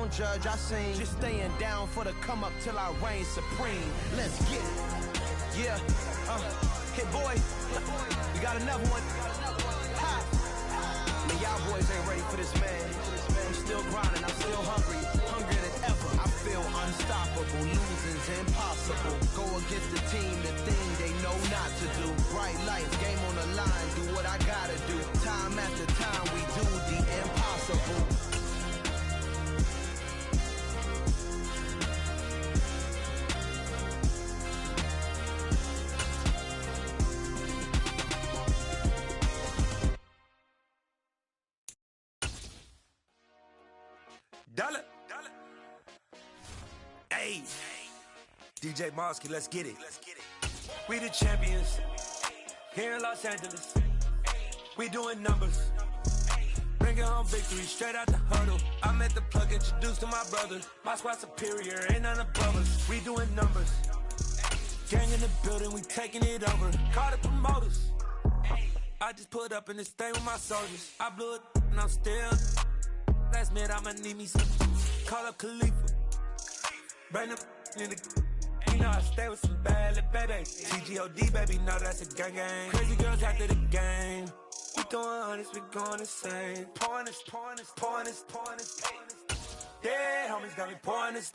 don't judge, I sing. Just staying down for the come up till I reign supreme. Let's get it. Yeah, hit boy. We got another one. Ha! Man, y'all boys ain't ready for this, man. I'm still grinding, I'm still hungry. Hungrier than ever. I feel unstoppable. Losing's impossible. Go against the team, the thing they know not to do. Bright lights, game on the line. Do what I gotta do. Time after time, we do the impossible. Dollar. Hey, DJ Mosky, let's get it. We the champions here in Los Angeles. We doing numbers. Bringing home victory straight out the huddle. I'm at the plug, introduced to my brother. My squad superior, ain't none above us. We doing numbers. Gang in the building, we taking it over. Call the promoters. I just put up in this thing with my soldiers. I blew it and I'm still. Last minute I'ma need me some. Call up Khalifa. Bring them in the. You know I stay with some bad little baby. TGOD baby, know that's a gang gang. Crazy girls after the game. We throwing hundreds, we going insane. Pouring this. Yeah, homies got me pouring this.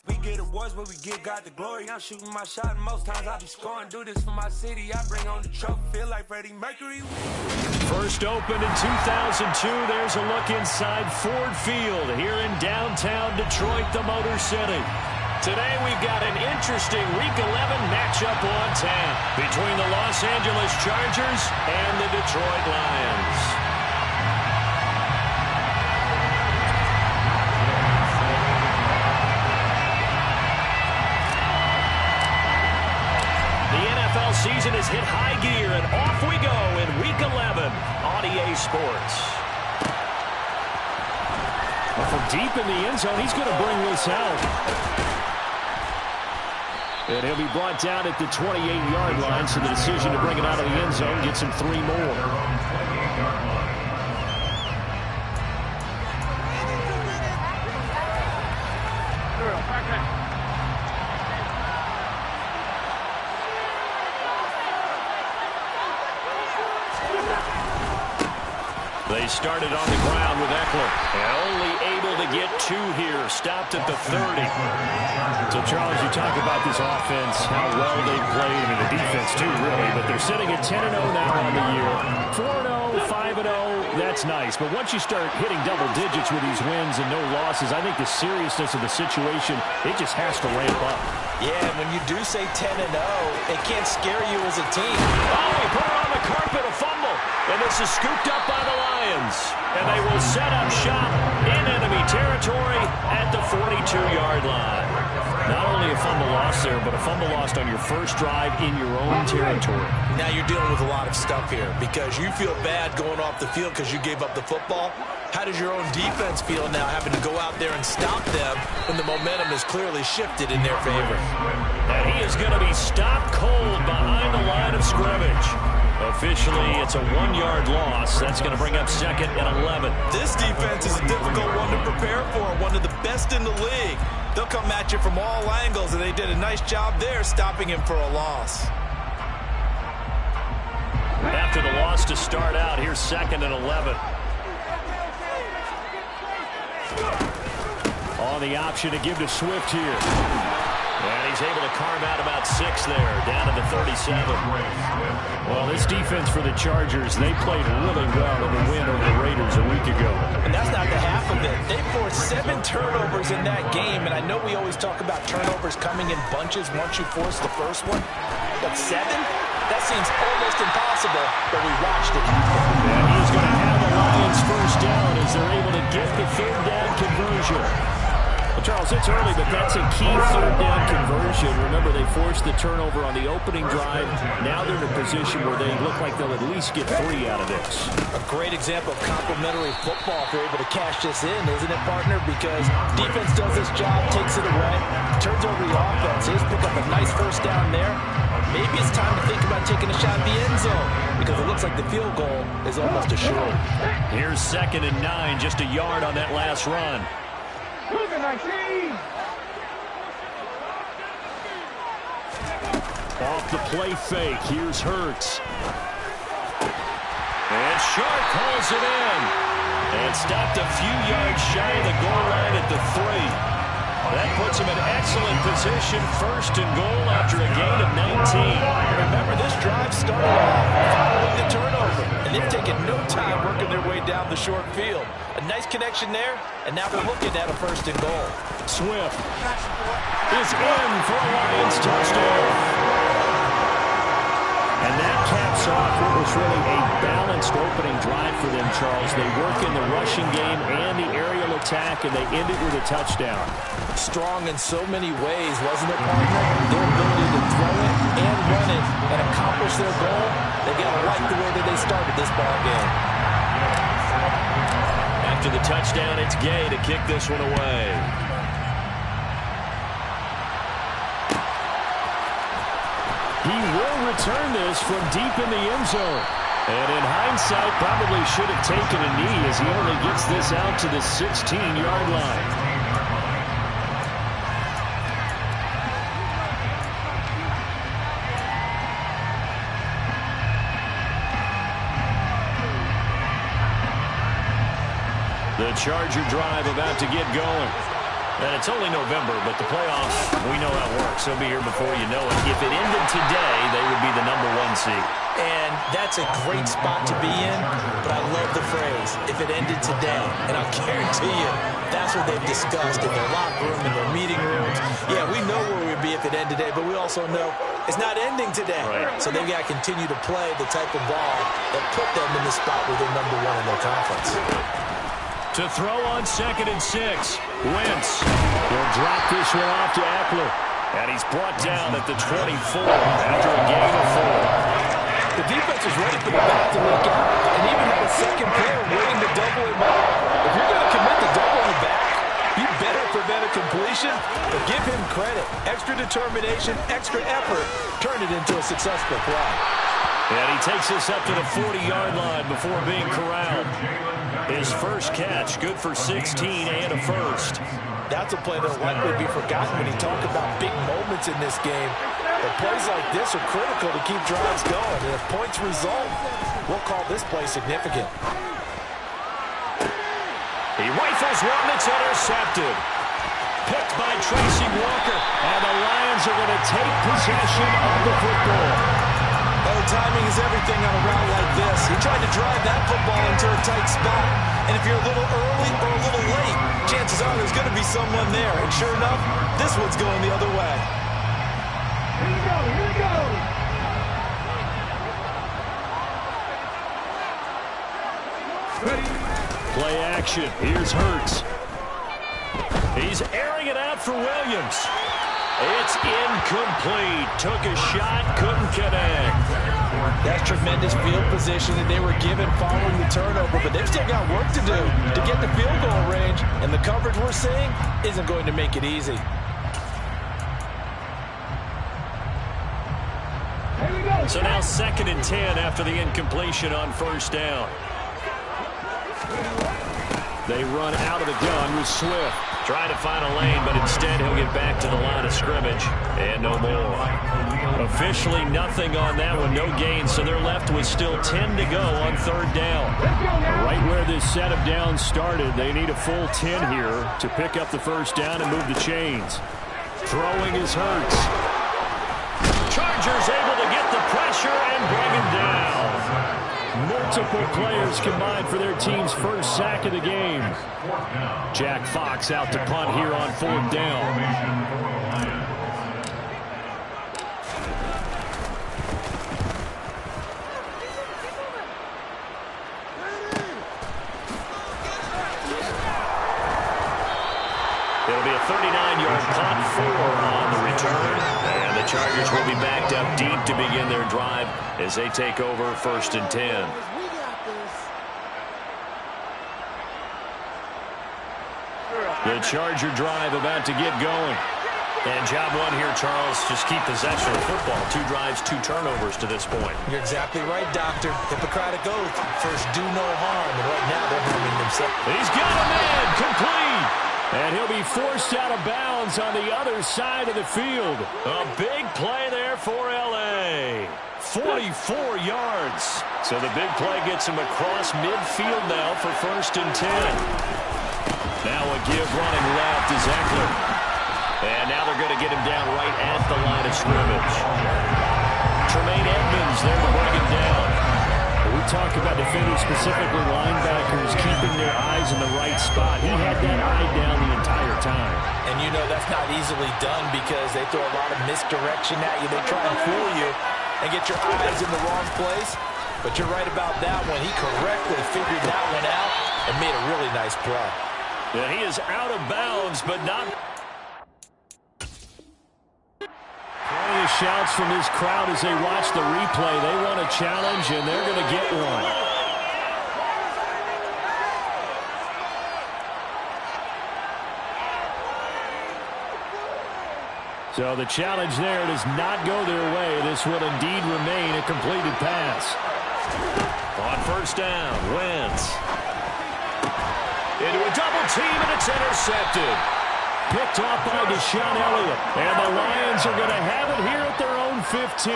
We get awards, but we give God the glory. I'm shooting my shot, and most times I be scoring. Do this for my city, I bring on the trophy. Feel like Freddie Mercury. First opened in 2002. There's a look inside Ford Field here in downtown Detroit, the Motor City. Today we've got an interesting Week 11 matchup on tap between the Los Angeles Chargers and the Detroit Lions. Season has hit high gear, and off we go in Week 11 on EA Sports. Well, from deep in the end zone, he's going to bring this out. And he'll be brought down at the 28-yard line, so the decision to bring it out of the end zone gets him 3 more. They started on the ground with Eckler. Only able to get 2 here. Stopped at the 30. So, Charles, you talk about this offense, how well they played. I mean, the defense, too, really. But they're sitting at 10-0 now on the year. 4-0, 5-0, that's nice. But once you start hitting double digits with these wins and no losses, I think the seriousness of the situation, it just has to ramp up. Yeah, when you do say 10-0, it can't scare you as a team. Oh, he put it on the carpet, a fumble. And this is scooped up by the Lions. And they will set up shop in enemy territory at the 42-yard line. Not only a fumble loss there, but a fumble lost on your first drive in your own territory. Now you're dealing with a lot of stuff here because you feel bad going off the field because you gave up the football. How does your own defense feel now having to go out there and stop them when the momentum is clearly shifted in their favor? And he is going to be stopped cold behind the line of scrimmage. Officially, it's a 1-yard loss. That's going to bring up 2nd and 11. This defense is a difficult one to prepare for, one of the best in the league. They'll come at you from all angles, and they did a nice job there stopping him for a loss. After the loss to start out, here's 2nd and 11. On the option to give to Swift here. And he's able to carve out about 6 there, down to the 37. Well, this defense for the Chargers, they played really well in the win over the Raiders a week ago. And that's not the half of it. They forced 7 turnovers in that game, and I know we always talk about turnovers coming in bunches once you force the first one. But 7? That seems almost impossible, but we watched it happen. And he's going to have the Lions first down as they're able to get the 3rd down conversion. Well, Charles, it's early, but that's a key 3rd down conversion. Remember, they forced the turnover on the opening drive. Now they're in a position where they look like they'll at least get 3 out of this. A great example of complementary football if they're able to cash this in, isn't it, partner? Because defense does this job, takes it away, turns over the offense. He's pick up a nice first down there. Maybe it's time to think about taking a shot at the end zone because it looks like the field goal is almost assured. Here's 2nd and 9, just a yard on that last run. Off the play fake, here's Hurts. And Sharp hauls it in. And stopped a few yards shy of the goal line at the 3. That puts him in excellent position, first and goal after a gain of 19. Remember, this drive started off following the turnover, and they've taken no time working their way down the short field. A nice connection there, and now they're looking at a first and goal. Swift is in for a Lions touchdown. And that caps off what was really a balanced opening drive for them, Charles. They work in the rushing game and the aerial attack, and they end it with a touchdown. Strong in so many ways, wasn't it, partner? Their ability to throw it and run it and accomplish their goal, they got to like the way that they started this ball game. After the touchdown, it's Gay to kick this one away. He will return this from deep in the end zone. And in hindsight, probably should have taken a knee as he only gets this out to the 16-yard line. The Charger drive about to get going. And it's only November, but the playoffs, we know how it works. They'll be here before you know it. If it ended today, they would be the #1 seed. And that's a great spot to be in, but I love the phrase, if it ended today. And I'll guarantee you, that's what they've discussed in their locker room, in their meeting rooms. Yeah, we know where we'd be if it ended today, but we also know it's not ending today. Right. So they've got to continue to play the type of ball that put them in the spot where they're #1 in their conference. To throw on 2nd and 6. Wentz will drop this one off to Eckler. And he's brought down at the 24 after a gain of 4. The defense is ready for the back to leak out and even have a second player waiting to double him up. If you're going to commit to doubling him back, you better prevent a completion, but give him credit. Extra determination, extra effort, turn it into a successful play. And he takes this up to the 40-yard line before being corralled. His first catch, good for 16 and a first. That's a play that will likely be forgotten when you talk about big moments in this game. But plays like this are critical to keep drives going. And if points result, we'll call this play significant. He rifles one that's intercepted. Picked by Tracy Walker. And the Lions are going to take possession of the football. Oh, timing is everything on a route like this. He tried to drive that football into a tight spot. And if you're a little early or a little late, chances are there's going to be someone there. And sure enough, this one's going the other way. Here we go, here we go. Ready. Play action. Here's Hurts. He's airing it out for Williams. It's incomplete. Took a shot, couldn't connect. That's tremendous field position that they were given following the turnover, but they've still got work to do to get the field goal range, and the coverage we're seeing isn't going to make it easy. So now 2nd and 10 after the incompletion on first down. They run out of the gun with Swift. Trying to find a lane, but instead he'll get back to the line of scrimmage. And no more. Officially nothing on that one, no gain. So they're left with still 10 to go on 3rd down. Right where this set of downs started, they need a full 10 here to pick up the first down and move the chains. Throwing is Hurts. Chargers able to get the pressure and bring him down. Multiple players combined for their team's first sack of the game. Jack Fox out to punt here on 4th down. It'll be a 39-yard punt, 4 on the return. And the Chargers will be backed up deep to begin their drive as they take over 1st and 10. The Charger drive about to get going. And job one here, Charles, just keep possession of the football. 2 drives, 2 turnovers to this point. You're exactly right, Doctor. Hippocratic oath. First, do no harm. And right now, they're harming themselves. He's got a man. Complete. And he'll be forced out of bounds on the other side of the field. A big play there for L.A. 44 yards. So the big play gets him across midfield now for 1st and 10. Now a give running left is Eckler. And now they're going to get him down right at the line of scrimmage. Tremaine Edmonds there to bring him down. We talk about defenders, specifically linebackers, keeping their eyes in the right spot. He had that eye down the entire time. And you know that's not easily done because they throw a lot of misdirection at you. They try and fool you and get your eyes in the wrong place. But you're right about that one. He correctly figured that one out and made a really nice play. Yeah, he is out of bounds, but not... Plenty of shouts from this crowd as they watch the replay. They want a challenge, and they're going to get one. So the challenge there does not go their way. This will indeed remain a completed pass. On 1st down, Wentz. Into a double team, and it's intercepted. Picked off by Deshaun Elliott. And the Lions are going to have it here at their own 15.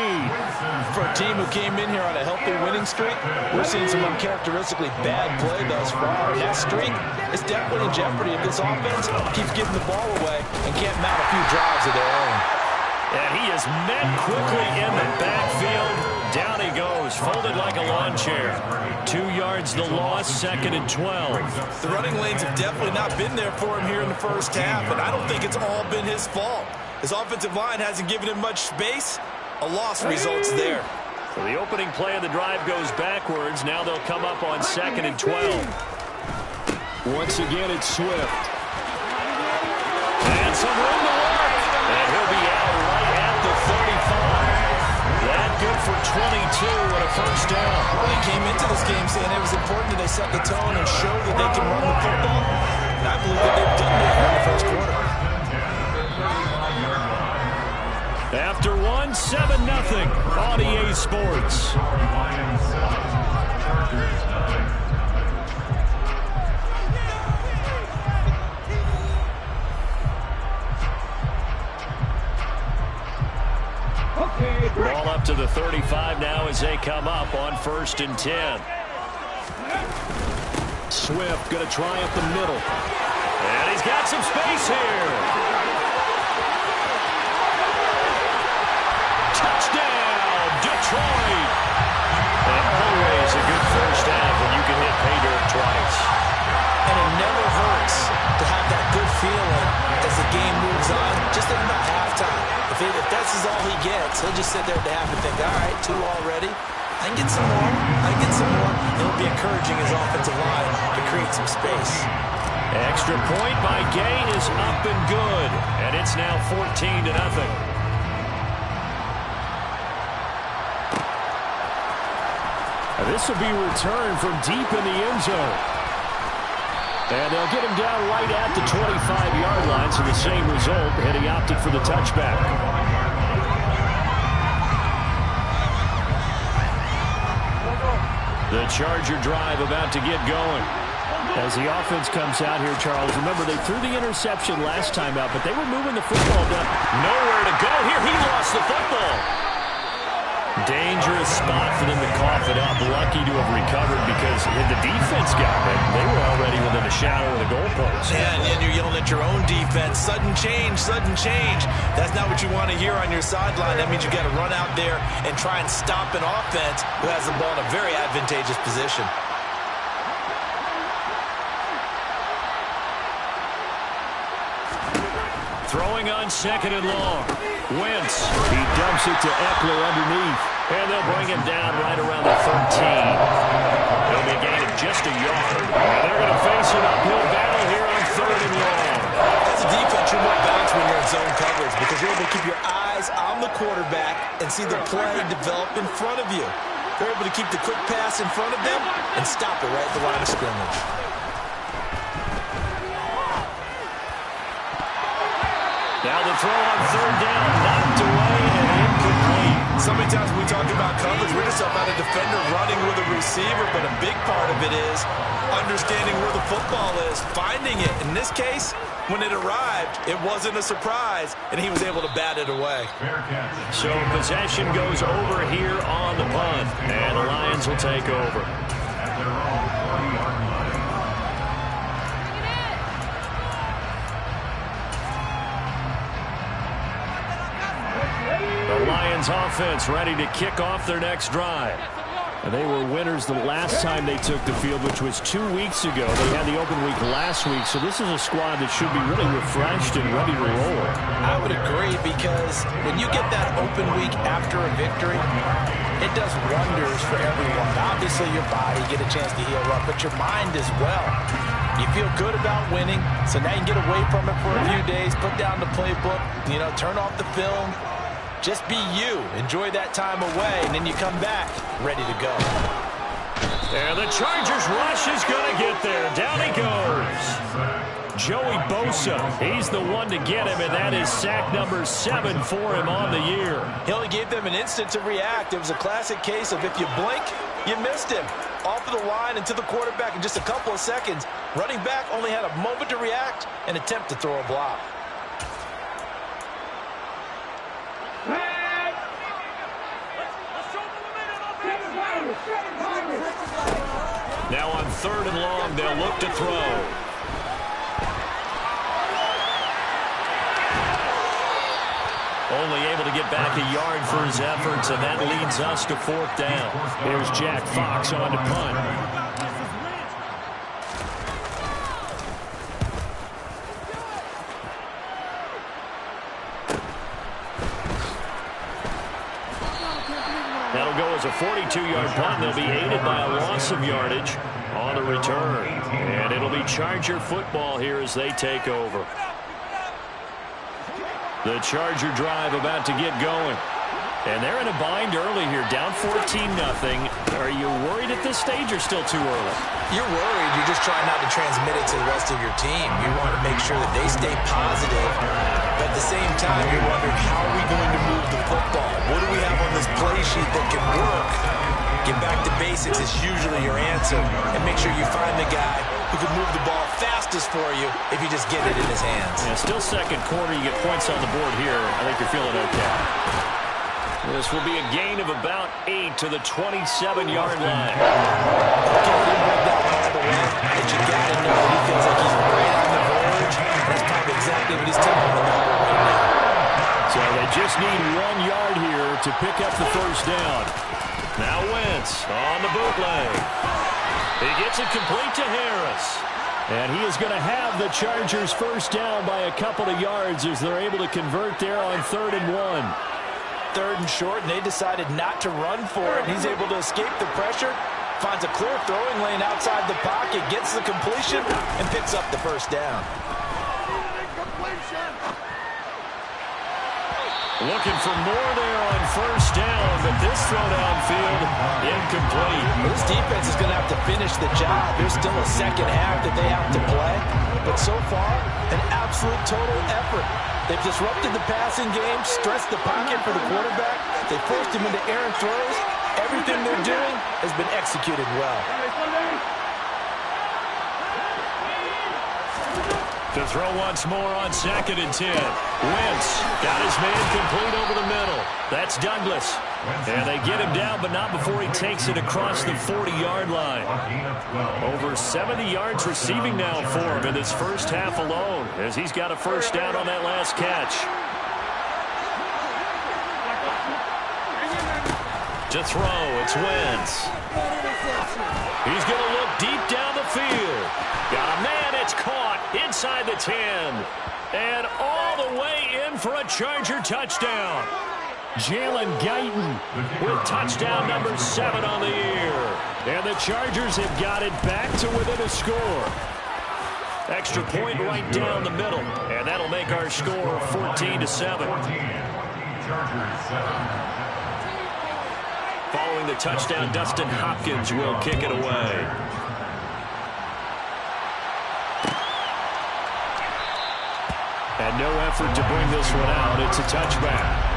For a team who came in here on a healthy winning streak, we're seeing some uncharacteristically bad play thus far. And that streak is definitely in jeopardy if this offense keeps getting the ball away and can't mount a few drives of their own. And he is met quickly in the backfield. Down he goes, folded like a lawn chair. 2 yards the loss, 2nd and 12. The running lanes have definitely not been there for him here in the first half, and I don't think it's all been his fault. His offensive line hasn't given him much space. A loss results there. So the opening play of the drive goes backwards. Now they'll come up on 2nd and 12. Once again, it's Swift. And some room to work. And he'll be out right at the 35. That good for 22 and a 1st down. Well, they came into this game saying it was important that they set the tone and show that they can run the football. And I believe that they've done that in the first quarter. After one, 7-0 on EA Sports. Ball up to the 35 now as they come up on 1st and 10. Swift going to try up the middle. And he's got some space here. Touchdown, Detroit. And always a good first half when you can hit pay dirt twice. And it never hurts to have that good feeling as the game moves on, just at about halftime. If that's all he gets, he'll just sit there at the half and think, all right, 2 already. I can get some more. I can get some more. It'll be encouraging his offensive line to create some space. Extra point by Gain is up and good. And it's now 14-0. This will be returned from deep in the end zone. And they'll get him down right at the 25-yard line, so the same result, and he opted for the touchback. The Charger drive about to get going. As the offense comes out here, Charles, remember they threw the interception last time out, but they were moving the football down. Nowhere to go here. He lost the football. Dangerous spot for them to cough it up. Lucky to have recovered because the defense got it. They were already within a shadow of the goalpost. Yeah, and you're yelling at your own defense. Sudden change, sudden change. That's not what you want to hear on your sideline. That means you got to run out there and try and stop an offense who has the ball in a very advantageous position. Throwing on 2nd and long. Wentz. He dumps it to Eckler underneath. And they'll bring him down right around the 13. He'll be a gain of just a yard. And they're going to face an uphill battle here on 3rd and long. As a defense, you're more balanced when you're in zone coverage because you're able to keep your eyes on the quarterback and see the play develop in front of you. They're able to keep the quick pass in front of them and stop it right at the line of scrimmage. Now the throw on 3rd down, knocked away and incomplete. So many times we talk about coverage, we're just about a defender running with a receiver, but a big part of it is understanding where the football is, finding it. In this case, when it arrived, it wasn't a surprise, and he was able to bat it away. So possession goes over here on the punt, and the Lions will take over. The Lions offense ready to kick off their next drive. And they were winners the last time they took the field, which was 2 weeks ago. They had the open week last week, so this is a squad that should be really refreshed and ready to roll. I would agree, because when you get that open week after a victory, it does wonders for everyone. Obviously, your body, get a chance to heal up, but your mind as well. You feel good about winning, so now you can get away from it for a few days, put down the playbook, turn off the film. Just be you. Enjoy that time away, and then you come back ready to go. And the Chargers rush is going to get there. Down he goes. Joey Bosa, he's the one to get him, and that is sack number 7 for him on the year. He only gave them an instant to react. It was a classic case of if you blink, you missed him. Off of the line and to the quarterback in just a couple of seconds. Running back only had a moment to react and attempt to throw a block. Now on 3rd and long, they'll look to throw. Only able to get back a yard for his efforts, and that leads us to 4th down. Here's Jack Fox on to punt. That'll go as a 42-yard punt. They'll be aided by a loss of yardage on the return. And it'll be Charger football here as they take over. The Charger drive about to get going. And they're in a bind early here, down 14-0. Are you worried at this stage or still too early? You're worried. You're just trying not to transmit it to the rest of your team. You want to make sure that they stay positive. But at the same time, you're wondering, how are we going to move the football? What do we have on this play sheet that can work? Get back to basics is usually your answer. And make sure you find the guy who can move the ball fastest for you if you just get it in his hands. Yeah, still second quarter. You get points on the board here. I think you're feeling okay. This will be a gain of about 8 to the 27-yard line. Okay, he didn't break that one all the way, but you got to know he feels like he's right on the verge. That's probably exactly what he's telling the number right now. So they just need 1 yard here to pick up the first down. Now Wentz on the bootleg. He gets it complete to Harris. And he is going to have the Chargers first down by a couple of yards as they're able to convert there on 3rd and 1. 3rd and short, and they decided not to run for it. He's able to escape the pressure, finds a clear throwing lane outside the pocket, gets the completion, and picks up the first down. Looking for more there on first down, but this throw downfield incomplete. This defense is going to have to finish the job. There's still a second half that they have to play, but so far, an absolute total effort. They've disrupted the passing game, stressed the pocket for the quarterback. They forced him into errant throws. Everything they're doing has been executed well. To throw once more on 2nd and 10. Wentz got his man complete over the middle. That's Douglas. And they get him down, but not before he takes it across the 40-yard line. Over 70 yards receiving now for him in this first half alone, as he's got a first down on that last catch. To throw, it's Wentz. He's going to look deep down the field. Got a man, it's caught inside the 10. And all the way in for a Charger touchdown. Jalen Guyton with touchdown number 7 on the year. And the Chargers have got it back to within a score. Extra point right down the middle. And that'll make our score 14-7. Following the touchdown, Dustin Hopkins will kick it away. And no effort to bring this one out. It's a touchback.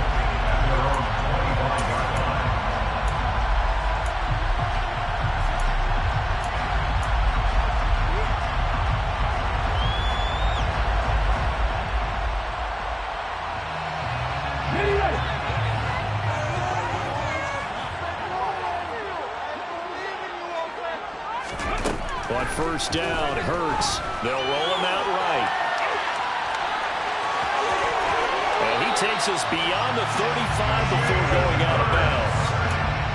first down. Hurts. They'll roll him out right. And he takes us beyond the 35 before going out of bounds.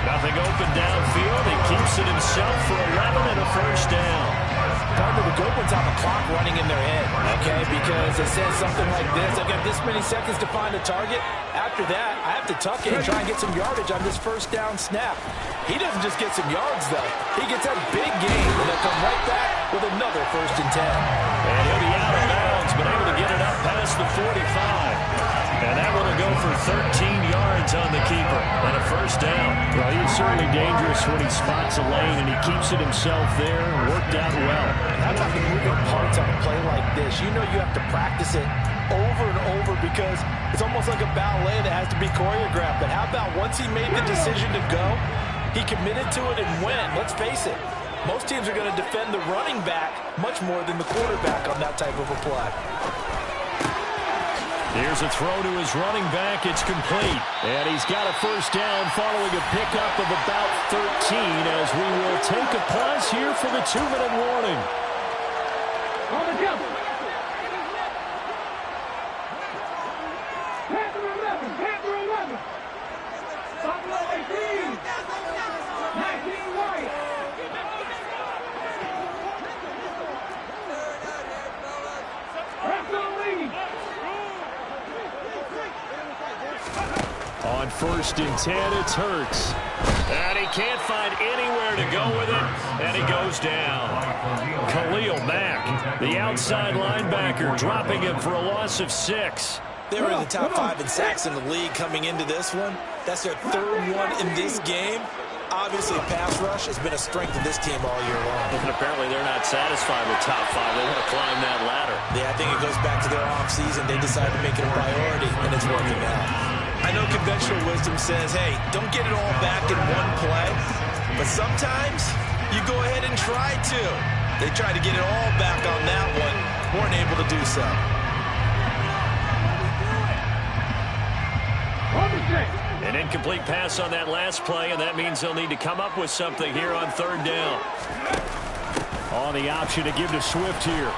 Nothing open downfield. He keeps it himself for 11 and a first down. Partner, the good ones have a clock running in their head, okay? Because it says something like this. I've got this many seconds to find a target. After that, I have to tuck it and try and get some yardage on this first down snap. He doesn't just get some yards, though. He gets that big gain, and they'll come right back with another 1st and 10. And he'll be out of bounds, but able to get it up past the 45. And that one will go for 13 yards on the keeper and a first down. Well, he's certainly dangerous when he spots a lane, and he keeps it himself there. Worked out well. How about the moving parts on a play like this? You know you have to practice it over and over because it's almost like a ballet that has to be choreographed. But how about once he made the decision to go, he committed to it and went. Let's face it, most teams are going to defend the running back much more than the quarterback on that type of a play. Here's a throw to his running back. It's complete. And he's got a first down following a pickup of about 13 as we will take a pause here for the 2-minute warning. On the jump. Panther 11. Panther 11. Buffalo 18. 19 White. Preston Lee. On 1st and 10, it's Hurts. And he can't find anywhere to go with it, and he goes down. Khalil Mack, the outside linebacker, dropping him for a loss of 6. They were in the top 5 in sacks in the league coming into this one. That's their 3rd one in this game. Obviously, pass rush has been a strength of this team all year long. And apparently they're not satisfied with top 5. They want to climb that ladder. Yeah, I think it goes back to their offseason. They decided to make it a priority, and it's working out. I know conventional wisdom says, hey, don't get it all back in one play. But sometimes you go ahead and try to. They tried to get it all back on that one. Weren't able to do so. An incomplete pass on that last play, and that means they'll need to come up with something here on 3rd down. On the option to give to Swift here.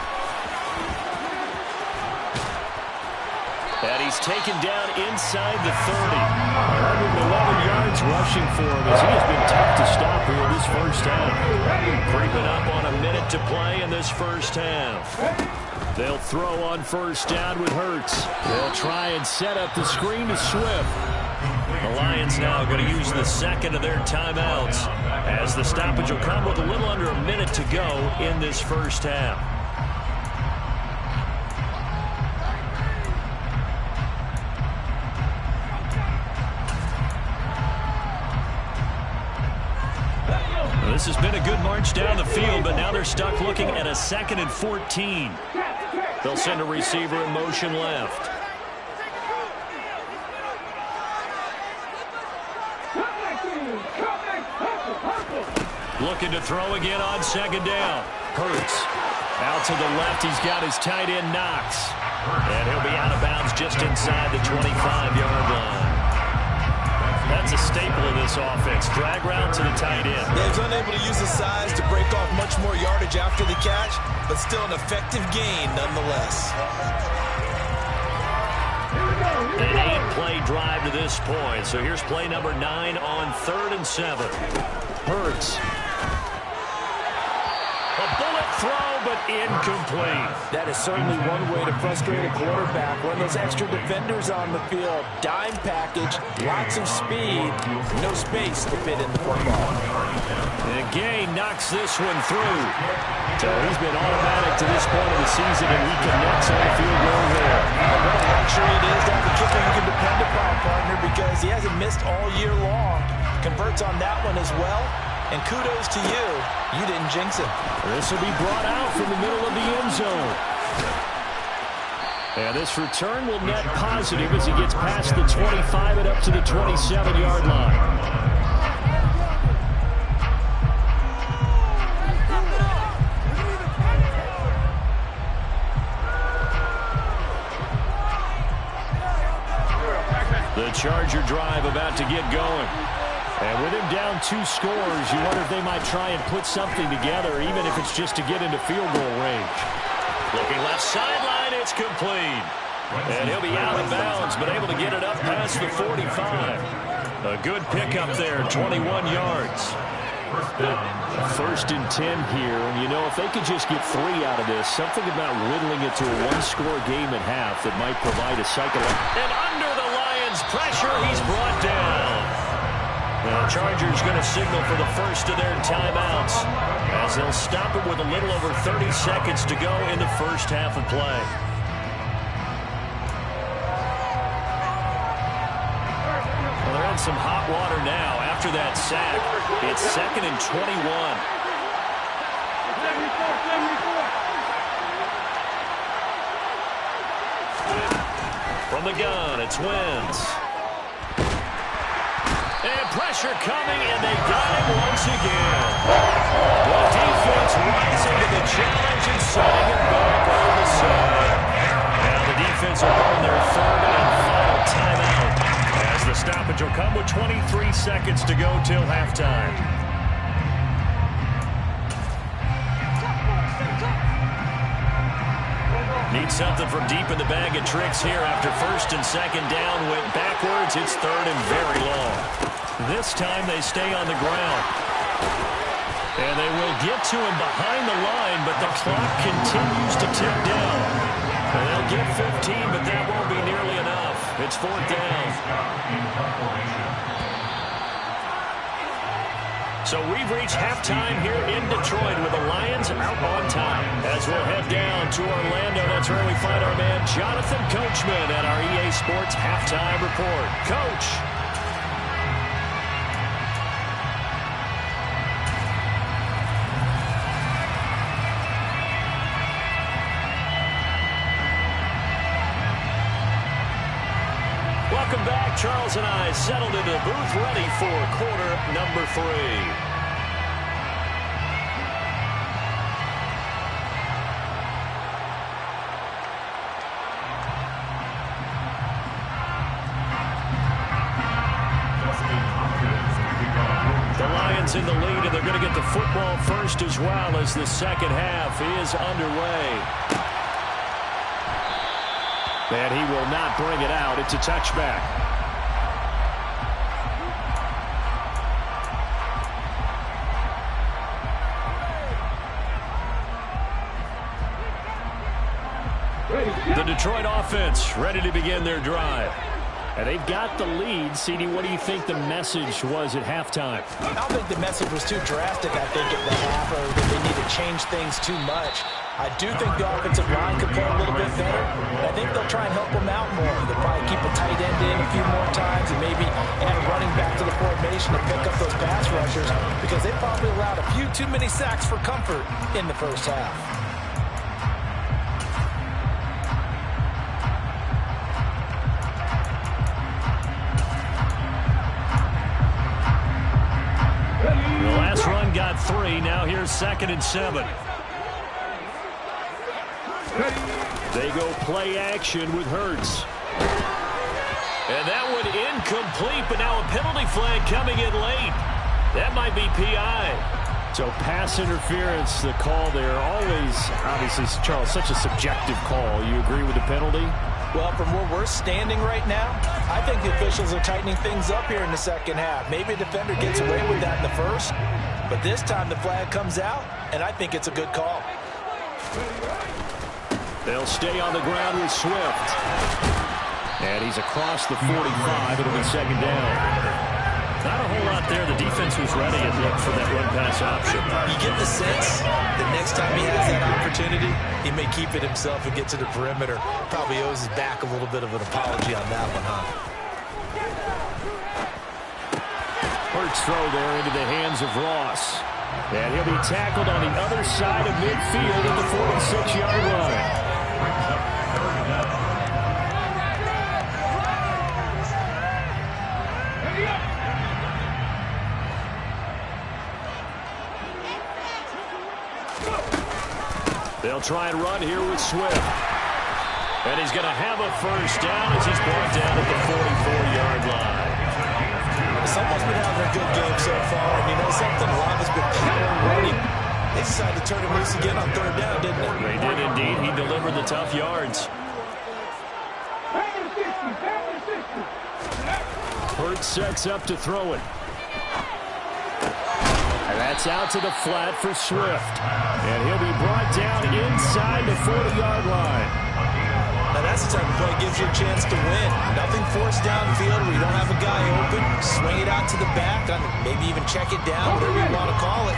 And he's taken down inside the 30. 111 yards rushing for him as he has been tough to stop here this first half. Creeping up on a minute to play in this first half. They'll throw on 1st down with Hurts. They'll try and set up the screen to Swift. The Lions now going to use the 2nd of their timeouts as the stoppage will come with a little under a minute to go in this first half. This has been a good march down the field, but now they're stuck looking at a 2nd and 14. They'll send a receiver in motion left. Looking to throw again on 2nd down. Hurts. Out to the left, he's got his tight end Knox. And he'll be out of bounds just inside the 25-yard line. That's a staple of this offense. Drag route to the tight end. He was unable to use his size to break off much more yardage after the catch, but still an effective gain nonetheless. An 8-play drive to this point. So here's play number 9 on 3rd and 7. Hurts. A bullet throw, but incomplete. That is certainly one way to frustrate a quarterback. When those extra defenders on the field, dime package, lots of speed, no space to fit in the football. And Gay knocks this one through. So he's been automatic to this point of the season, and he connects on the field goal there. What a luxury it is to have a kicker you can depend upon, partner, because he hasn't missed all year long. Converts on that one as well. And kudos to you. You didn't jinx it. This will be brought out from the middle of the end zone. And this return will net positive as he gets past the 25 and up to the 27-yard line. The Charger drive about to get going. And with him down 2 scores, you wonder if they might try and put something together, even if it's just to get into field goal range. Looking left sideline, it's complete. And he'll be out of bounds, but able to get it up past the 45. A good pickup there, 21 yards. First and 10 here, and you know, if they could just get 3 out of this, something about whittling it to a 1-score game at half that might provide a psychological. And under the Lions' pressure, he's brought down. The Chargers going to signal for the first of their timeouts as they'll stop it with a little over 30 seconds to go in the first half of play. Well, they're in some hot water now after that sack. It's 2nd and 21. From the gun, it's Wentz. And pressure coming, and they got him once again. The defense rising to the challenge and setting it back on the side. Now the defense will burn their 3rd and final timeout as the stoppage will come with 23 seconds to go till halftime. Need something from deep in the bag of tricks here after 1st and 2nd down. Went backwards. It's 3rd and very long. This time they stay on the ground. And they will get to him behind the line, but the clock continues to tick down. And they'll get 15, but that won't be nearly enough. It's 4th down. So we've reached halftime here in Detroit with the Lions out on top. As we'll head down to Orlando, that's where we find our man Jonathan Coachman at our EA Sports Halftime Report. Coach. Welcome back. Charles and I settled into the booth ready for quarter number 3. The Lions in the lead, and they're going to get the football first as well as the second half is underway. And he will not bring it out. It's a touchback. The Detroit offense ready to begin their drive. And they've got the lead. CD, what do you think the message was at halftime? I don't think the message was too drastic, I think, at the half, or that they need to change things too much. I do think the offensive line could play a little bit better. And I think they'll try and help them out more. They'll probably keep a tight end in a few more times and maybe add a running back to the formation to pick up those pass rushers because they probably allowed a few too many sacks for comfort in the first half. The last run got 3. Now here's 2nd and 7. They go play action with Hurts. And that one incomplete, but now a penalty flag coming in late. That might be PI. So pass interference, the call there. Always, obviously, Charles, such a subjective call. You agree with the penalty? Well, from where we're standing right now, I think the officials are tightening things up here in the second half. Maybe a defender gets away with that in the first, but this time the flag comes out, and I think it's a good call. They'll stay on the ground with Swift. And he's across the 45. It'll be 2nd down. Not a whole lot there. The defense was ready and looked for that run-pass option. You get the sense that next time he has that opportunity, he may keep it himself and get to the perimeter. Probably owes his back a little bit of an apology on that one, huh? Hurts throw there into the hands of Ross. And he'll be tackled on the other side of midfield at the 46-yard line. They'll try and run here with Swift. And he's going to have a first down as he's brought down at the 44-yard line. Someone's been having a good game so far, and you know something? A lot has been power running. They decided to turn him loose again on third down, didn't they? They did indeed. He delivered the tough yards. Hurts sets up to throw it. And that's out to the flat for Swift. And he'll be brought down inside the 40-yard line. Now that's the type of play that gives you a chance to win. Nothing forced downfield where you don't have a guy open. Swing it out to the back, maybe even check it down, whatever you want to call it.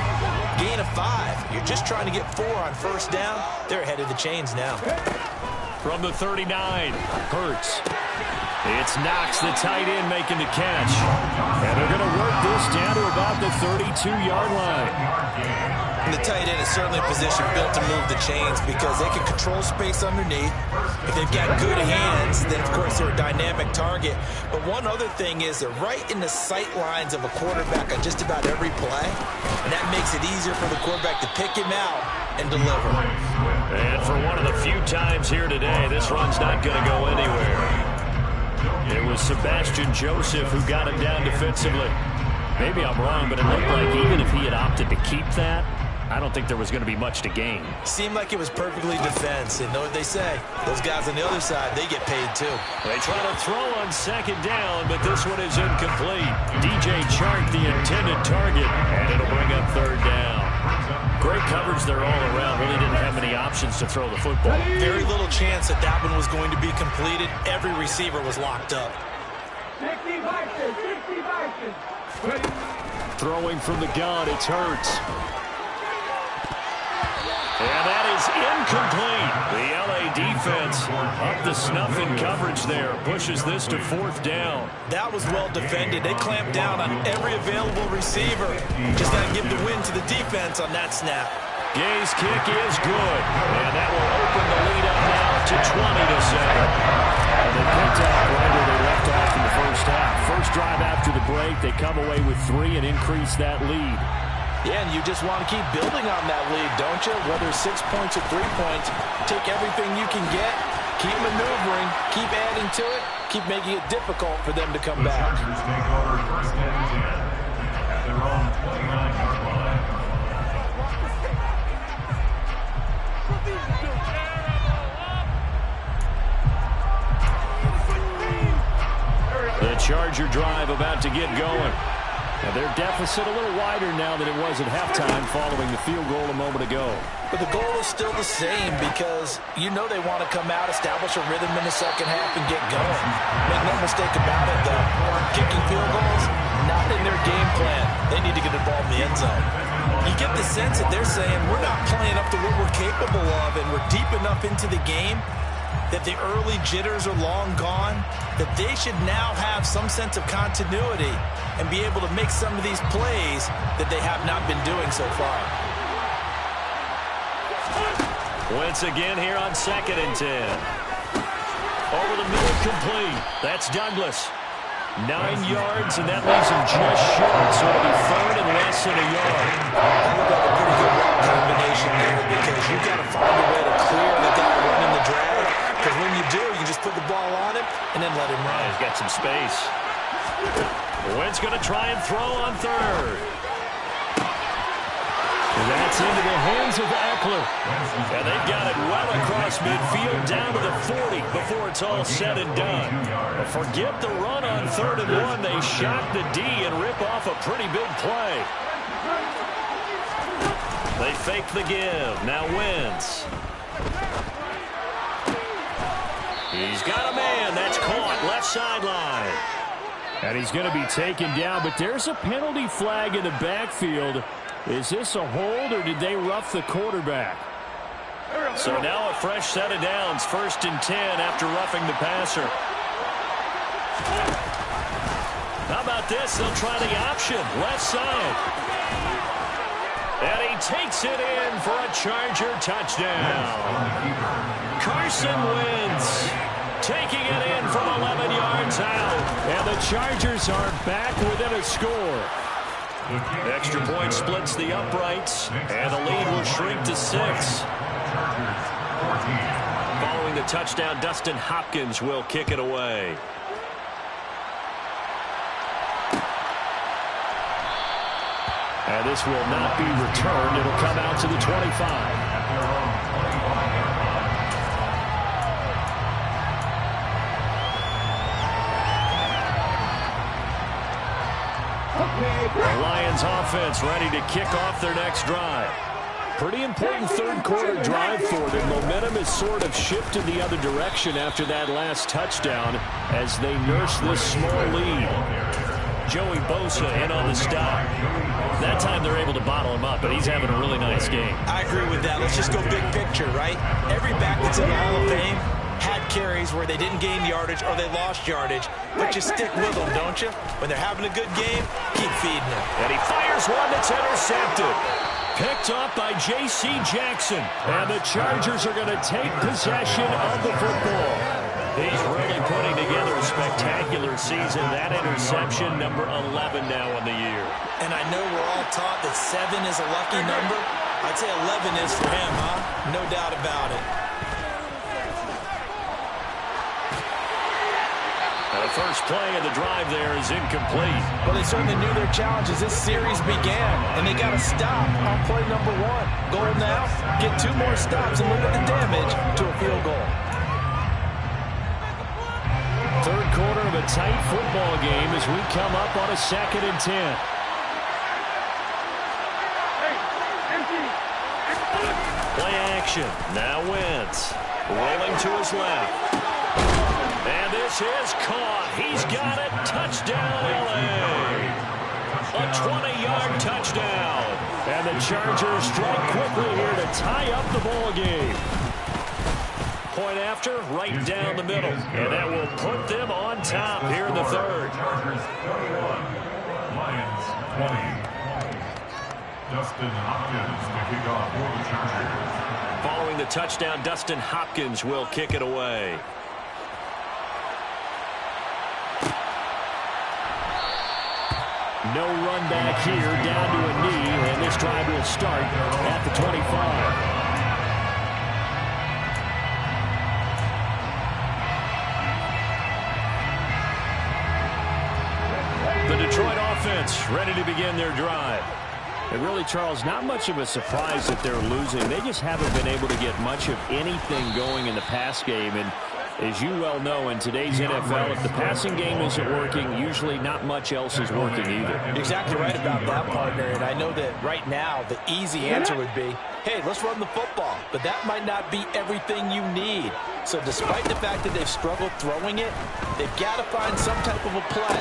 Gain of 5. You're just trying to get 4 on first down. They're ahead of the chains now. From the 39, Hurts. It's Knox, the tight end, making the catch. And they're going to work this down to about the 32-yard line. And the tight end is certainly a position built to move the chains because they can control space underneath. If they've got good hands, then, of course, they're a dynamic target. But one other thing is they're right in the sight lines of a quarterback on just about every play. And that makes it easier for the quarterback to pick him out and deliver. And for one of the few times here today, this run's not going to go anywhere. It was Sebastian Joseph who got him down defensively. Maybe I'm wrong, but it looked like even if he had opted to keep that, I don't think there was going to be much to gain. Seemed like it was perfectly defense. And know what they say? Those guys on the other side, they get paid too. They try to throw on second down, but this one is incomplete. DJ Chark, the intended target, and it'll bring up third down. Great coverage there all around. Really didn't have many options to throw the football. Very little chance that that one was going to be completed. Every receiver was locked up. 60 Vikings, 60 Vikings. Throwing from the gun, it's Hurts. And that is incomplete. The LA defense up the snuff in coverage there. Pushes this to fourth down. That was well defended. They clamped down on every available receiver. Just got to give the win to the defense on that snap. Gay's kick is good. And that will open the lead up now to 20-7. And they picked out right where they left off in the first half. First drive after the break, they come away with 3 and increase that lead. Yeah, and you just want to keep building on that lead, don't you? Whether 6 points or 3 points, take everything you can get, keep maneuvering, keep adding to it, keep making it difficult for them to come back. The Charger drive about to get going. Now their deficit a little wider now than it was at halftime following the field goal a moment ago. But the goal is still the same because you know they want to come out, establish a rhythm in the second half, and get going. Make no mistake about it, though. Kicking field goals, not in their game plan. They need to get the ball in the end zone. You get the sense that they're saying, we're not playing up to what we're capable of, and we're deep enough into the game that the early jitters are long gone, that they should now have some sense of continuity and be able to make some of these plays that they have not been doing so far. Once again here on 2nd and 10. Over the middle, complete. That's Douglas. 9 yards, and that leaves him just short, so it'll be 3rd and less than a yard. That looked like a pretty good route combination there because you've got to find a way to clear the guy running the drag. Because when you do, you just put the ball on him and then let him run. He's got some space. Wentz going to try and throw on 3rd. That's into the hands of Eckler. And they've got it well across midfield down to the 40 before it's all said and done. But forget the run on 3rd and 1. They shock the D and rip off a pretty big play. They fake the give. Now Wentz. He's got a man. That's caught. Left sideline. And he's going to be taken down, but there's a penalty flag in the backfield. Is this a hold, or did they rough the quarterback? So now a fresh set of downs. 1st and 10 after roughing the passer. How about this? They'll try the option. Left side. And he takes it in for a Charger touchdown. Carson Wentz taking it in from 11 yards out. And the Chargers are back within a score. Extra point splits the uprights, and the lead will shrink to 6. Following the touchdown, Dustin Hopkins will kick it away. And this will not be returned. It'll come out to the 25. The Lions offense ready to kick off their next drive. Pretty important third quarter drive for them. Momentum has sort of shifted the other direction after that last touchdown as they nurse this small lead. Joey Bosa in on the stop. That time they're able to bottle him up, but he's having a really nice game. I agree with that. Let's just go big picture, right? Every back that's in the Hall of Fame had carries where they didn't gain yardage or they lost yardage, but you stick with them, don't you? When they're having a good game, keep feeding them. And he fires one that's intercepted. Picked up by J.C. Jackson. And the Chargers are going to take possession of the football. He's really putting together a spectacular season. That interception, number 11 now on the year. And I know we're all taught that 7 is a lucky number. I'd say 11 is for him, huh? No doubt about it. The first play of the drive there is incomplete. Well, they certainly knew their challenge as this series began, and they got to stop on play number 1. Goal now, get 2 more stops and limit the damage to a field goal. Third quarter of a tight football game as we come up on a 2nd and 10. Play action. Now Wentz. Rolling to his left. And this is caught. He's got it. Touchdown, L.A. A 20-yard touchdown. And the Chargers strike quickly here to tie up the ball game. Point after, right down the middle. And that will put them on top here in the third. Chargers 21, Lions 20. Dustin Hopkins to kick off for the Chargers. Following the touchdown, Dustin Hopkins will kick it away. No run back here, down to a knee, and this drive will start at the 25. The Detroit offense ready to begin their drive. And really, Charles, not much of a surprise that they're losing. They just haven't been able to get much of anything going in the pass game. And as you well know, in today's NFL, if the passing game isn't working, usually not much else is working either. You're exactly right about that, partner. And I know that right now the easy answer would be, hey, let's run the football. But that might not be everything you need. So despite the fact that they've struggled throwing it, they've got to find some type of a play,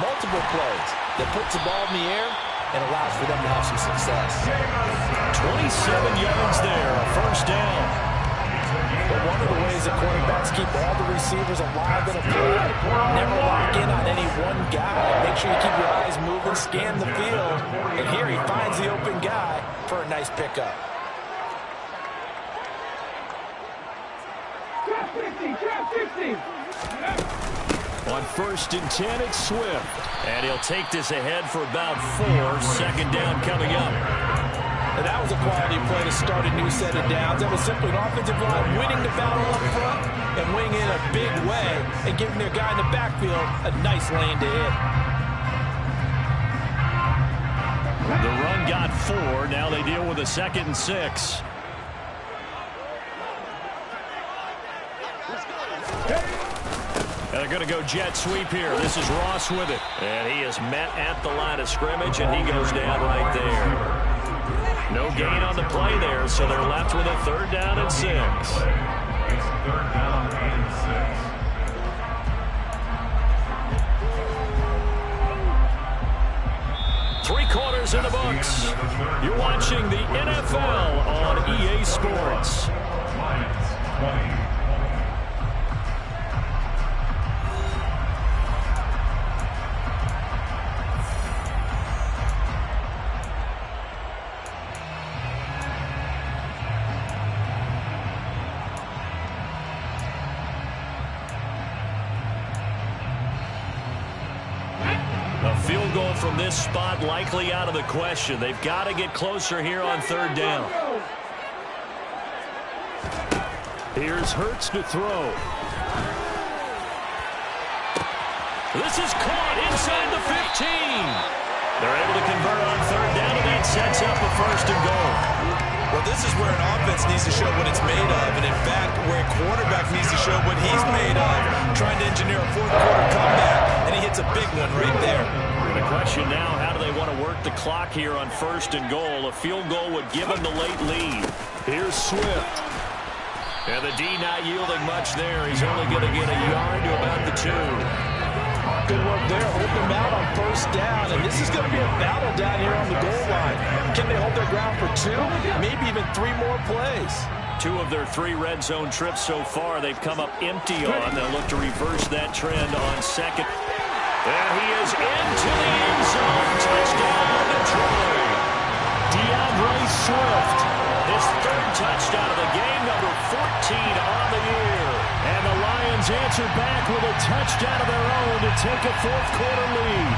multiple plays, that puts the ball in the air and allows for them to have some success. 27 yards there, a first down. But one of the ways that quarterbacks keep all the receivers alive in a play, never lock in on any one guy. Make sure you keep your eyes moving, scan the field. And here he finds the open guy for a nice pickup. Trap 50, trap 50. On 1st and 10, it's Swift. And he'll take this ahead for about 4. Second down coming up. And that was a quality play to start a new set of downs. That was simply an offensive line winning the battle up front and winning in a big way and giving their guy in the backfield a nice lane to hit. The run got 4. Now they deal with a 2nd and 6. And they're going to go jet sweep here. This is Ross with it. And he is met at the line of scrimmage, and he goes down right there. No gain on the play there, so they're left with a 3rd down and 6. It's 3rd down and 6. 3 quarters in the books. You're watching the NFL on EA Sports. Lions 20. A field goal from this spot likely out of the question. They've got to get closer here on 3rd down. Here's Hurts to throw. This is caught inside the 15. They're able to convert on third down, and that sets up a first and goal. Well, this is where an offense needs to show what it's made of, and in fact, where a quarterback needs to show what he's made of, trying to engineer a fourth-quarter comeback, and he hits a big one right there. The question now, how do they want to work the clock here on first and goal? A field goal would give them the late lead. Here's Swift. And the D not yielding much there. He's only going to get a yard to about the 2. Good work there, holding them out on first down, and this is going to be a battle down here on the goal line. Can they hold their ground for 2, maybe even 3 more plays? 2 of their 3 red zone trips so far they've come up empty on. They'll look to reverse that trend on second. And he is into the end zone. Touchdown, Detroit. DeAndre Swift. His 3rd touchdown of the game, number 14 on the year. And the Lions answer back with a touchdown of their own to take a fourth-quarter lead.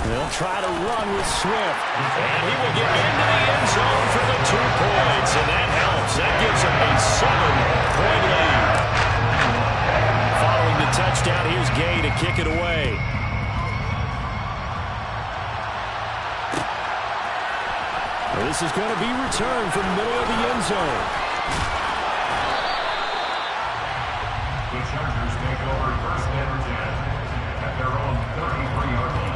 They'll try to run with Swift. And he will get into the end zone for the 2 points. And that helps. That gives him a 7-point lead. Following the touchdown, here's Gay to kick it away. Well, this is going to be returned from the middle of the end zone. The Chargers take over first and 10 at their own 33-yard line.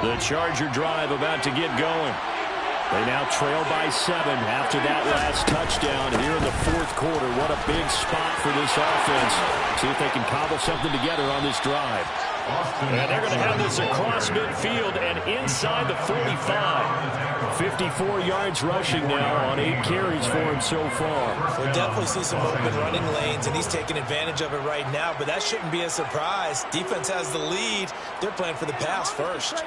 The Charger drive about to get going. They now trail by 7 after that last touchdown here in the fourth quarter. What a big spot for this offense. See if they can cobble something together on this drive. And they're going to have this across midfield and inside the 45. 54 yards rushing now on 8 carries for him so far. We'll definitely see some open running lanes, and he's taking advantage of it right now, but that shouldn't be a surprise. Defense has the lead. They're playing for the pass first.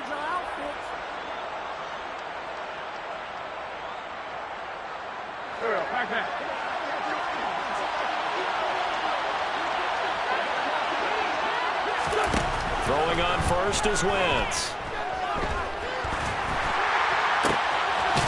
Throwing on first is Wentz.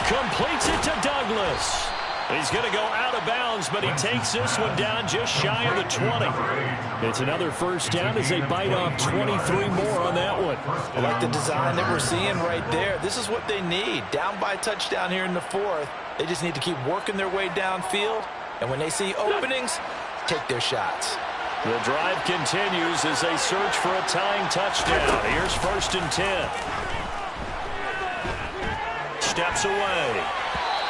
Completes it to Douglas. He's going to go out of bounds, but he takes this one down just shy of the 20. It's another first down as they bite off 23 more on that one. I like the design that we're seeing right there. This is what they need. Down by a touchdown here in the 4th. They just need to keep working their way downfield. And when they see openings, take their shots. The drive continues as they search for a tying touchdown. Here's first and 10. Steps away.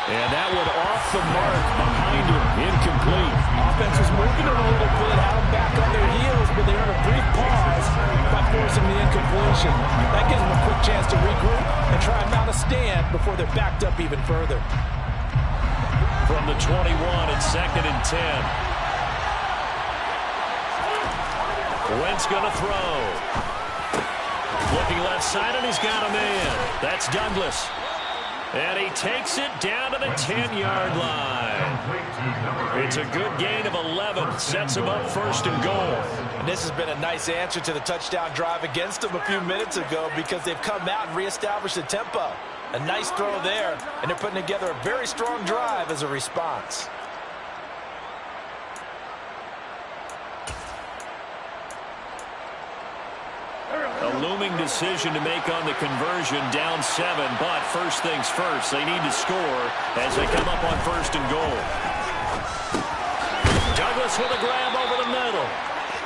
And that one off the mark behind him. Incomplete. Offense was moving it a little bit, had them back on their heels, but they earned a brief pause by forcing the incompletion. That gives them a quick chance to regroup and try and mount a stand before they're backed up even further. From the 21, it's second and 10. Wentz going to throw. Looking left side, and he's got a man. That's Douglas. And he takes it down to the 10-yard line. It's a good gain of 11. Sets him up first and goal. And this has been a nice answer to the touchdown drive against them a few minutes ago because they've come out and reestablished the tempo. A nice throw there, and they're putting together a very strong drive as a response. A looming decision to make on the conversion, down 7, but first things first, they need to score as they come up on first and goal. Douglas with a grab over the middle.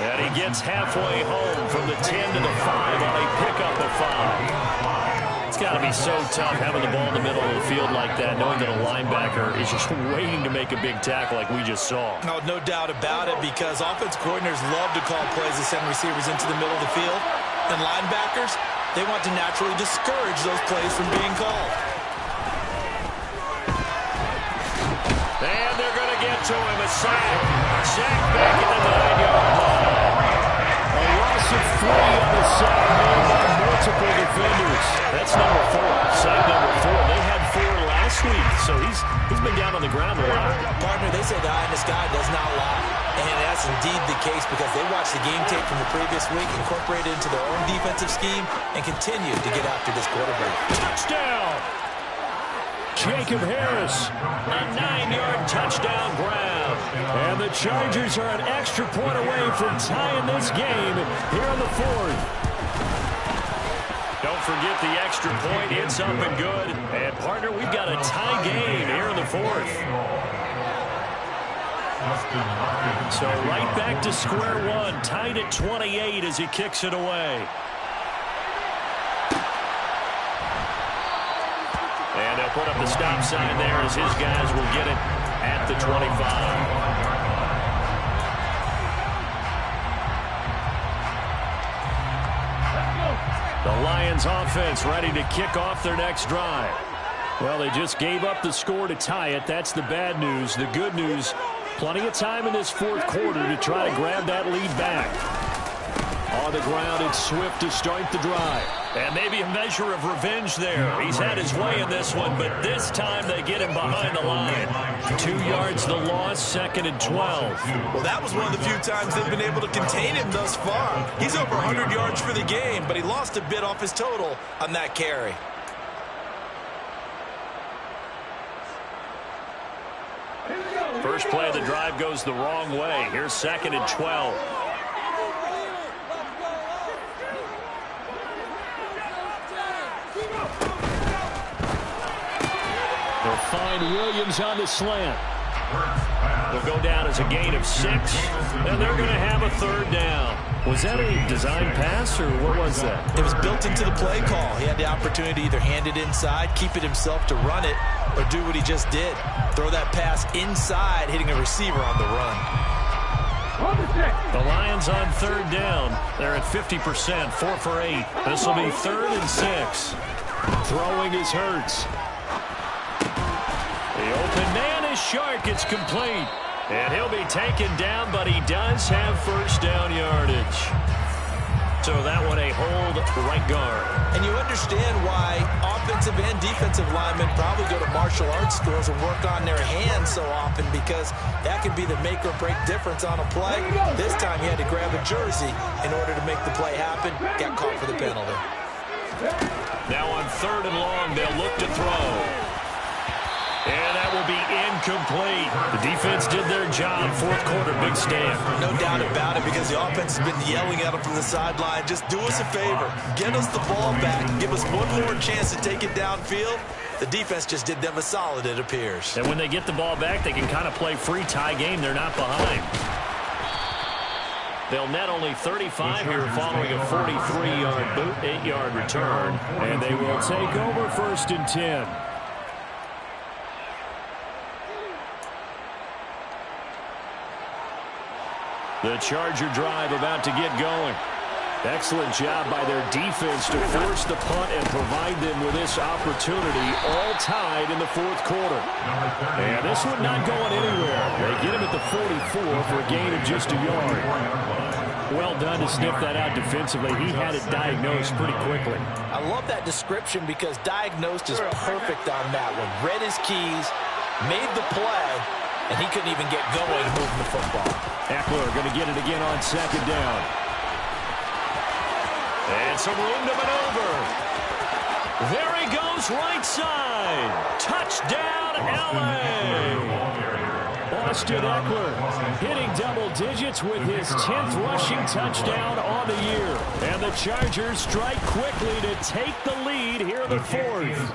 And he gets halfway home from the 10 to the 5 on a pickup of 5. It's got to be so tough having the ball in the middle of the field like that, knowing that a linebacker is just waiting to make a big tackle like we just saw. No doubt about it, because offense coordinators love to call plays to send receivers into the middle of the field. And linebackers, they want to naturally discourage those plays from being called. And they're going to get to him. A sack. Sack back at the 9-yard line. A loss of 3 on the sack made by multiple defenders. That's number 4. Sack number 4. They had 4 last week, so he's been down on the ground a lot. Partner, they say the eye in the sky does not lie, and that's indeed the case because they watched the game tape from the previous week, incorporated into their own defensive scheme, and continue to get after this quarterback. Touchdown! Jacob Harris, a 9-yard touchdown grab. And the Chargers are an extra point away from tying this game here in the 4th. Don't forget the extra point. It's up and good. And, partner, we've got a tie game here in the 4th. So right back to square one. Tied at 28 as he kicks it away. And they'll put up the stop sign there as his guys will get it at the 25. The Lions offense ready to kick off their next drive. Well, they just gave up the score to tie it. That's the bad news. The good news, plenty of time in this 4th quarter to try to grab that lead back. On the ground, it's Swift to start the drive. And maybe a measure of revenge there. He's had his way in this one, but this time they get him behind the line. 2 yards the loss, 2nd and 12. Well, that was one of the few times they've been able to contain him thus far. He's over 100 yards for the game, but he lost a bit off his total on that carry. First play of the drive goes the wrong way. Here's 2nd and 12. They'll find Williams on the slant. They'll go down as a gain of 6, and they're going to have a 3rd down. Was that a design pass, or what was that? It was built into the play call. He had the opportunity to either hand it inside, keep it himself to run it, or do what he just did. Throw that pass inside, hitting a receiver on the run. The Lions on 3rd down. They're at 50%, 4 for 8. This will be 3rd and 6. Throwing is Hurts. The open man is Shark. It's complete. And he'll be taken down, but he does have 1st down yardage. So that one a hold right guard. And you understand why offensive and defensive linemen probably go to martial arts schools and work on their hands so often, because that can be the make or break difference on a play. This time he had to grab a jersey in order to make the play happen. Got caught for the penalty. Now on 3rd and long, they'll look to throw. And that will be incomplete. The defense did their job. 4th quarter, big stand. No doubt about it, because the offense has been yelling at them from the sideline. Just do us a favor. Get us the ball back. Give us one more chance to take it downfield. The defense just did them a solid, it appears. And when they get the ball back, they can kind of play free tie game. They're not behind. They'll net only 35 here following a 43-yard boot, 8-yard return. And they will take over 1st and 10. The Charger drive about to get going. Excellent job by their defense to force the punt and provide them with this opportunity, all tied in the 4th quarter. And this one not going anywhere. They get him at the 44 for a gain of just a yard. Well done to sniff that out defensively. He had it diagnosed pretty quickly. I love that description, because diagnosed is perfect on that one. Read his keys, made the play, and he couldn't even get going moving the football. Eckler going to get it again on 2nd down. And some room to maneuver. There he goes, right side. Touchdown, LA. Austin Eckler hitting double digits with his 10th rushing touchdown on the year. And the Chargers strike quickly to take the lead here in the 4th.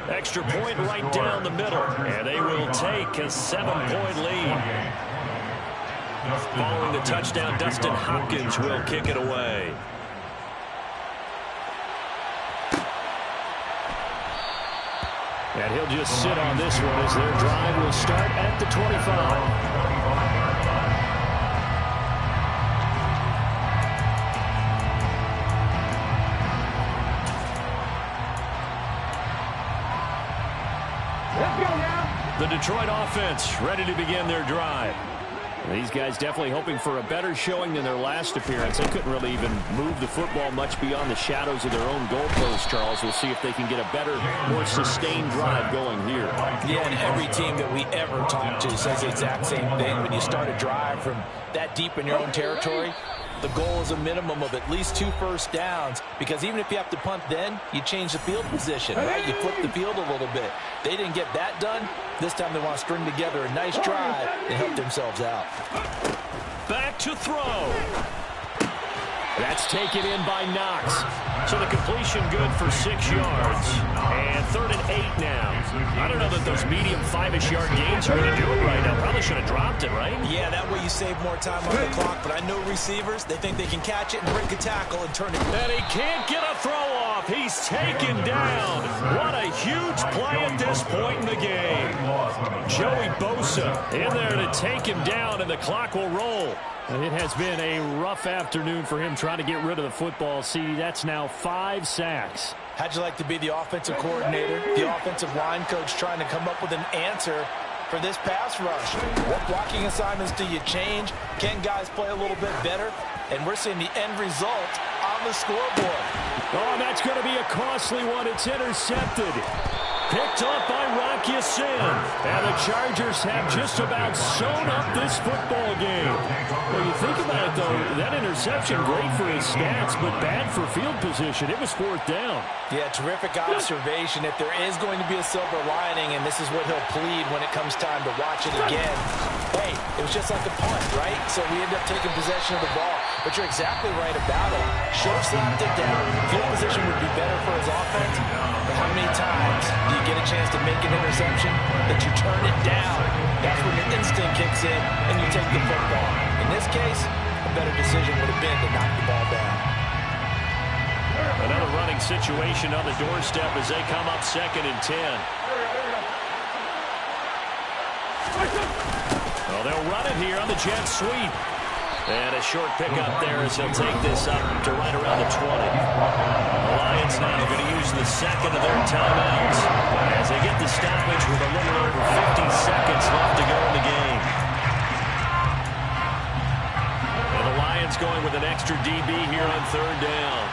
Extra point right down the middle. And they will take a 7-point lead. Following the touchdown, Dustin Hopkins will kick it away. And he'll just sit on this one as their drive will start at the 25. Let's go now. The Detroit offense ready to begin their drive. These guys definitely hoping for a better showing than their last appearance. They couldn't really even move the football much beyond the shadows of their own goalpost, Charles. We'll see if they can get a better, more sustained drive going here. Yeah, and every team that we ever talk to says the exact same thing. When you start a drive from that deep in your own territory, the goal is a minimum of at least 2 first downs, because even if you have to punt then, you change the field position, right? You flip the field a little bit. They didn't get that done. This time they want to string together a nice drive and help themselves out. Back to throw. That's taken in by Knox. So the completion good for 6 yards. And 3rd and 8 now. I don't know that those medium 5-ish yard gains are going to do it right now. Probably should have dropped it, right? Yeah, that way you save more time on the clock. But I know receivers, they think they can catch it and break a tackle and turn it. And he can't get a throw off. He's taken down. What a huge play at this point in the game. Joey Bosa in there to take him down, and the clock will roll. It has been a rough afternoon for him trying to get rid of the football. See, that's now 5 sacks. How'd you like to be the offensive coordinator, the offensive line coach, trying to come up with an answer for this pass rush? What blocking assignments do you change? Can guys play a little bit better? And we're seeing the end result on the scoreboard. Oh, that's going to be a costly one. It's intercepted. Picked up by Rocky Sin. And the Chargers have just about sewn up this football game. Well, you think about it, though, that interception, great for his stats, but bad for field position. It was 4th down. Yeah, terrific observation. If there is going to be a silver lining, and this is what he'll plead when it comes time to watch it again, hey, it was just like a punt, right? So we end up taking possession of the ball. But you're exactly right about it. Should have slapped it down. Field position would be better for his offense. But how many times do you get a chance to make an interception that you turn it down? That's when your instinct kicks in and you take the football. In this case, a better decision would have been to knock the ball down. Another running situation on the doorstep as they come up 2nd and 10. Well, they'll run it here on the jet sweep. And a short pickup there as he'll take this up to right around the 20. The Lions now going to use the second of their timeouts as they get the stoppage with a little over 50 seconds left to go in the game. And the Lions going with an extra DB here on 3rd down.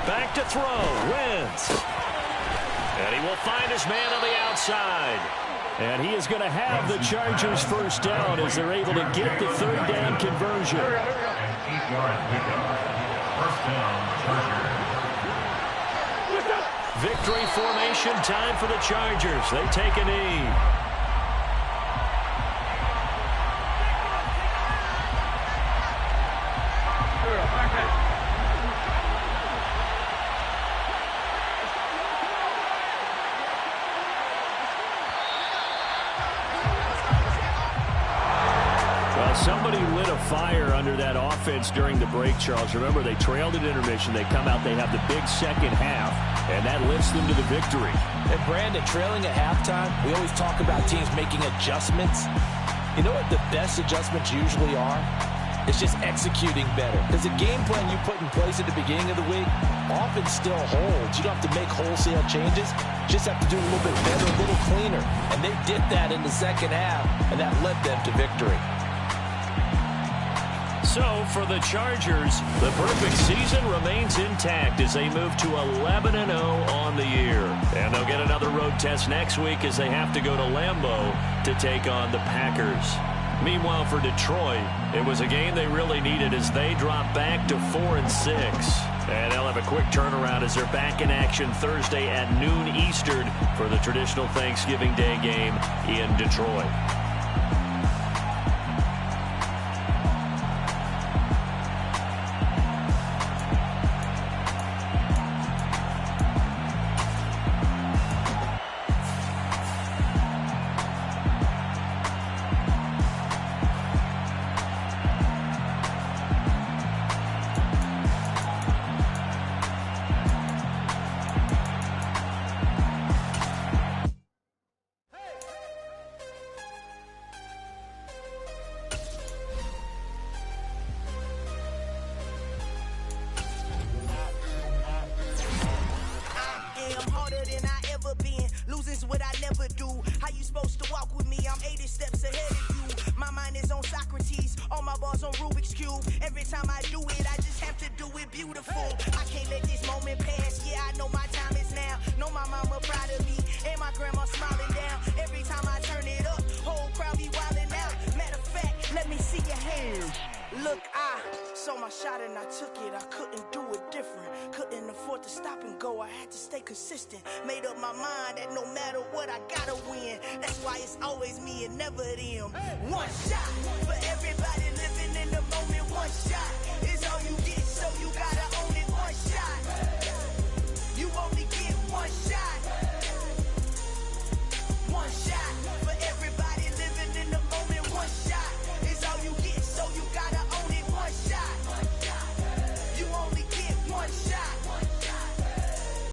Back to throw. Wentz. And he will find his man on the outside. And he is going to have the Chargers 1st down as they're able to get the 3rd down conversion. 8-yard pickup. 1st down, Chargers. Victory formation time for the Chargers. They take a knee. Somebody lit a fire under that offense during the break, Charles. Remember, they trailed at intermission. They come out, they have the big second half, and that lifts them to the victory. And Brandon, trailing at halftime, we always talk about teams making adjustments. You know what the best adjustments usually are? It's just executing better. Because the game plan you put in place at the beginning of the week often still holds. You don't have to make wholesale changes. You just have to do a little bit better, a little cleaner. And they did that in the second half, and that led them to victory. So, for the Chargers, the perfect season remains intact as they move to 11-0 on the year. And they'll get another road test next week as they have to go to Lambeau to take on the Packers. Meanwhile, for Detroit, it was a game they really needed as they drop back to 4-6. And they'll have a quick turnaround as they're back in action Thursday at noon Eastern for the traditional Thanksgiving Day game in Detroit. my bars on Rubik's Cube. Every time I do it, I just have to do it beautiful. I can't let this moment pass. Yeah, I know my time is now. Know my mama proud of me, and my grandma smiling down. Every time I turn it up, whole crowd be wildin' out. Matter of fact, let me see your hands. Look, I saw my shot and I took it. I couldn't do it different. Couldn't afford to stop and go. I had to stay consistent. Made up my mind that no matter what, I gotta win. That's why it's always me and never them. One shot for everybody